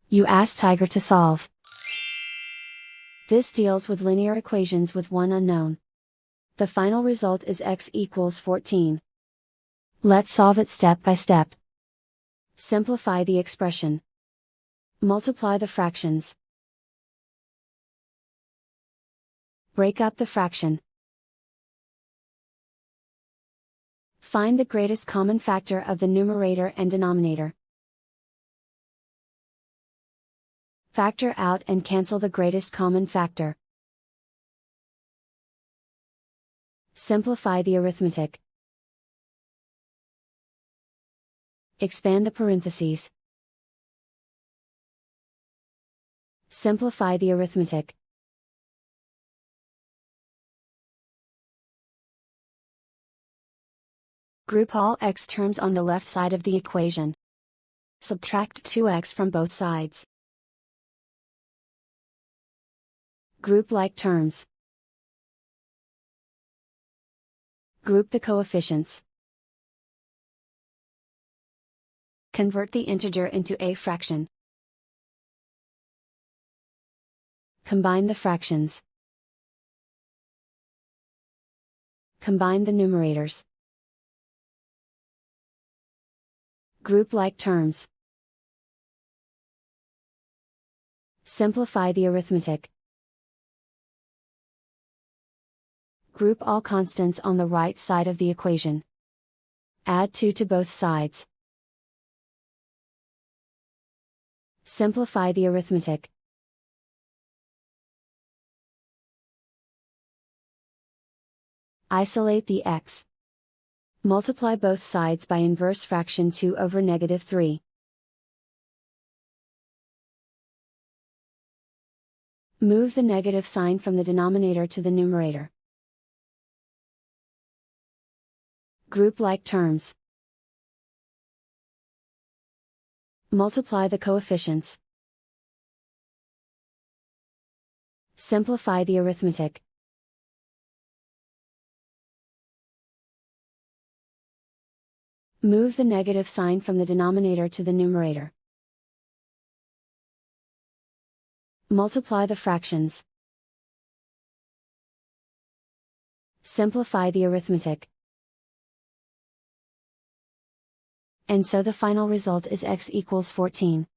You ask Tiger to solve. This deals with linear equations with one unknown. The final result is x equals 14. Let's solve it step by step. Simplify the expression. Multiply the fractions. Break up the fraction. Find the greatest common factor of the numerator and denominator. Factor out and cancel the greatest common factor. Simplify the arithmetic. Expand the parentheses. Simplify the arithmetic. Group all x terms on the left side of the equation. Subtract 2x from both sides. Group like terms. Group the coefficients. Convert the integer into a fraction. Combine the fractions. Combine the numerators. Group like terms. Simplify the arithmetic. Group all constants on the right side of the equation. Add 2 to both sides. Simplify the arithmetic. Isolate the x. Multiply both sides by inverse fraction 2 over -3. Move the negative sign from the denominator to the numerator. Group like terms. Multiply the coefficients. Simplify the arithmetic. Move the negative sign from the denominator to the numerator. Multiply the fractions. Simplify the arithmetic. And so the final result is x equals 14.